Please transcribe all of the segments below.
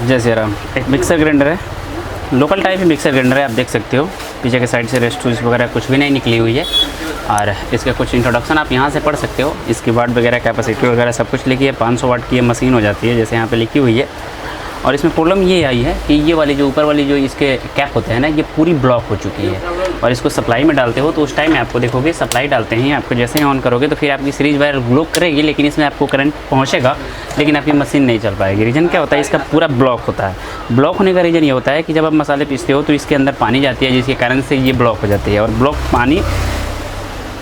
जय श्री राम। एक mixer grinder है, लोकल टाइप ही मिक्सर ग्राइंडर है। आप देख सकते हो पीछे के साइड से रेस्ट वगैरह कुछ भी नहीं निकली हुई है। और इसका कुछ इंट्रोडक्शन आप यहाँ से पढ़ सकते हो। इसकी वाट वगैरह कैपेसिटी वगैरह सब कुछ लिखी है। 500 वाट की ये मशीन हो जाती है जैसे यहाँ पे लिखी हुई है। और इसमें प्रॉब्लम ये आई है कि ये वाली जो ऊपर वाली जो इसके कैप होते हैं ना, ये पूरी ब्लॉक हो चुकी है। और इसको सप्लाई में डालते हो तो उस टाइम में आपको देखोगे सप्लाई डालते हैं आपको जैसे ही ऑन करोगे तो फिर आपकी सीरीज वायर ग्लो करेगी, लेकिन इसमें आपको करंट पहुंचेगा लेकिन आपकी मशीन नहीं चल पाएगी। रीज़न क्या होता है, इसका पूरा ब्लॉक होता है। ब्लॉक होने का रीज़न ये होता है कि जब आप मसाले पीसते हो तो इसके अंदर पानी जाती है, जिसके कारण से ये ब्लॉक हो जाती है। और ब्लॉक पानी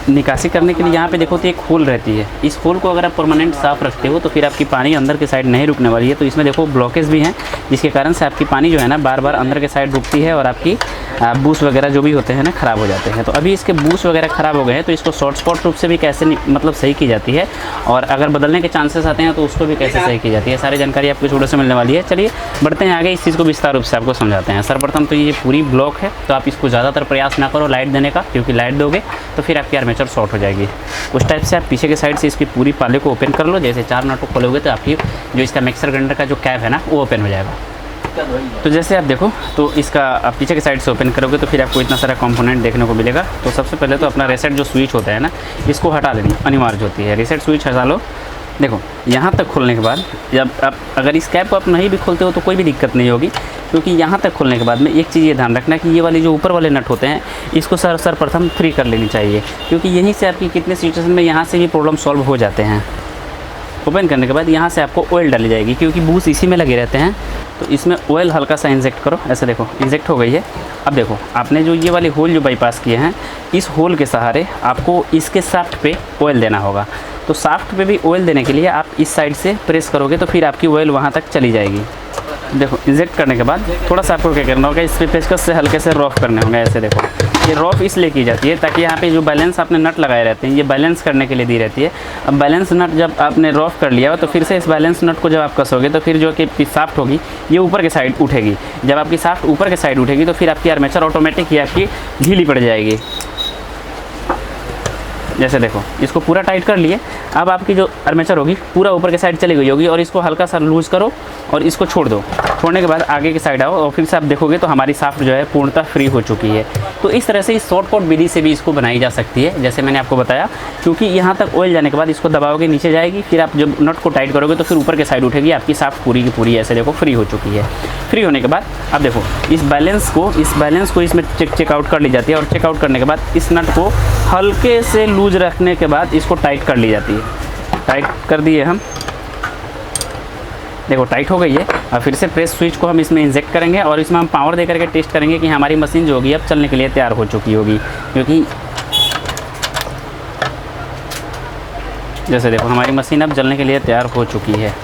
निकासी करने के लिए यहाँ पे देखो तो एक होल रहती है। इस होल को अगर आप परमानेंट साफ़ रखते हो तो फिर आपकी पानी अंदर के साइड नहीं रुकने वाली है। तो इसमें देखो ब्लॉकेज भी हैं, जिसके कारण से आपकी पानी जो है ना बार बार अंदर के साइड रुकती है और आपकी बूस वगैरह जो भी होते हैं ना ख़राब हो जाते हैं। तो अभी इसके बूस वगैरह ख़राब हो गए हैं तो इसको शॉर्ट स्पॉट रूप से भी कैसे मतलब सही की जाती है, और अगर बदलने के चांसेस आते हैं तो उसको भी कैसे सही की जाती है, सारी जानकारी आपको इस वीडियो से मिलने वाली है। चलिए बढ़ते हैं आगे, इस चीज़ को विस्तार रूप से आपको समझाते हैं। सर्वप्रथम तो ये पूरी ब्लॉक है, तो आप इसको ज़्यादातर प्रयास ना करो लाइट देने का, क्योंकि लाइट दोगे तो फिर आपकी आर्मेचर शॉर्ट हो जाएगी। उस टाइप से आप पीछे के साइड से इसकी पूरी पाले को ओपन कर लो। जैसे 4 नट को खोलोगे तो आपकी जो इसका मिक्सर ग्राइंडर का जो कैप है ना वो ओपन हो जाएगा। तो जैसे आप देखो तो इसका आप पीछे के साइड से ओपन करोगे तो फिर आपको इतना सारा कंपोनेंट देखने को मिलेगा। तो सबसे पहले तो अपना रीसेट जो स्विच होता है ना, इसको हटा लेनी अनिवार्य होती है। रीसेट स्विच हटा लो। देखो यहाँ तक खोलने के बाद जब आप अगर इस कैप को आप नहीं भी खोलते हो तो कोई भी दिक्कत नहीं होगी, क्योंकि यहाँ तक खोलने के बाद में एक चीज़ ये ध्यान रखना कि ये वाले जो ऊपर वाले नट होते हैं इसको सर्वप्रथम फ्री कर लेनी चाहिए, क्योंकि यहीं से आपकी कितने सिचुएशन में यहाँ से भी प्रॉब्लम सॉल्व हो जाते हैं। ओपन करने के बाद यहाँ से आपको ऑयल डाली जाएगी, क्योंकि बूस इसी में लगे रहते हैं। तो इसमें ऑयल हल्का सा इंजेक्ट करो। ऐसे देखो इंजेक्ट हो गई है। अब देखो आपने जो ये वाले होल जो बाईपास किए हैं, इस होल के सहारे आपको इसके शाफ्ट पे ऑयल देना होगा। तो शाफ्ट पे भी ऑयल देने के लिए आप इस साइड से प्रेस करोगे तो फिर आपकी ऑयल वहाँ तक चली जाएगी। देखो इंजेक्ट करने के बाद थोड़ा सा आपको क्या करना होगा, इस पे पेचकस से हल्के से रॉफ करने होंगे। ऐसे देखो ये रॉफ इसलिए की जाती है ताकि यहाँ पे जो बैलेंस आपने नट लगाए रहते हैं ये बैलेंस करने के लिए दी रहती है। अब बैलेंस नट जब आपने रॉफ कर लिया हो तो फिर से इस बैलेंस नट को जब आप कसोगे तो फिर जो कि शाफ्ट होगी ये ऊपर के साइड उठेगी। जब आपकी शाफ्ट ऊपर के साइड उठेगी तो फिर आपकी आर्मेचर ऑटोमेटिक ही आपकी ढीली पड़ जाएगी। जैसे देखो इसको पूरा टाइट कर लिए। अब आपकी जो आर्मेचर होगी पूरा ऊपर के साइड चली गई होगी, और इसको हल्का सा लूज़ करो और इसको छोड़ दो। छोड़ने के बाद आगे की साइड आओ और फिर से आप देखोगे तो हमारी शाफ्ट जो है पूर्णतः फ्री हो चुकी है। तो इस तरह से इस शॉर्टकट विधि से भी इसको बनाई जा सकती है, जैसे मैंने आपको बताया। क्योंकि यहाँ तक ऑयल जाने के बाद इसको दबाओगे नीचे जाएगी, फिर आप जब नट को टाइट करोगे तो फिर ऊपर के साइड उठेगी, आपकी शाफ्ट पूरी की पूरी ऐसे देखो फ्री हो चुकी है। फ्री होने के बाद अब देखो इस बैलेंस को इसमें चेकआउट कर ली जाती है, और चेकआउट करने के बाद इस नट को हल्के से लूज रखने के बाद इसको टाइट कर ली जाती है। टाइट कर दिए हम, देखो टाइट हो गई है। और फिर से प्रेस स्विच को हम इसमें इंजेक्ट करेंगे और इसमें हम पावर दे करके टेस्ट करेंगे कि हमारी मशीन जो होगी अब चलने के लिए तैयार हो चुकी होगी। क्योंकि जैसे देखो हमारी मशीन अब चलने के लिए तैयार हो चुकी है।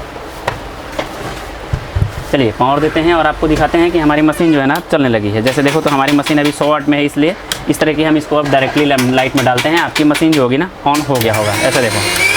चलिए पावर देते हैं और आपको दिखाते हैं कि हमारी मशीन जो है ना चलने लगी है। जैसे देखो तो हमारी मशीन अभी 100 वाट में है, इसलिए इस तरह की हम इसको अब डायरेक्टली लाइट में डालते हैं। आपकी मशीन जो होगी ना ऑन हो गया होगा। ऐसा देखो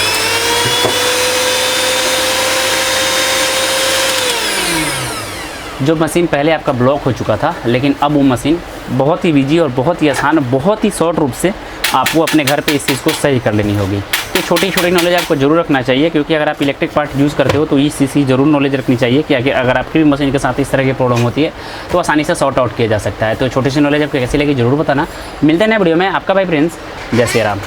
जो मशीन पहले आपका ब्लॉक हो चुका था, लेकिन अब वो मशीन बहुत ही इजी और बहुत ही आसान, बहुत ही शॉर्ट रूप से आपको अपने घर पे इस चीज़ को सही कर लेनी होगी। तो छोटी छोटी नॉलेज आपको जरूर रखना चाहिए, क्योंकि अगर आप इलेक्ट्रिक पार्ट यूज़ करते हो तो इस चीज़ की जरूर नॉलेज रखनी चाहिए कि अगर आपकी भी मशीन के साथ इस तरह की प्रॉब्लम होती है तो आसानी से सॉर्ट आउट किया जा सकता है। तो छोटी सी नॉलेज आपको कैसी लगी जरूर बताना। मिलते हैं नए वीडियो में। आपका भाई प्रिंस, जय श्री राम।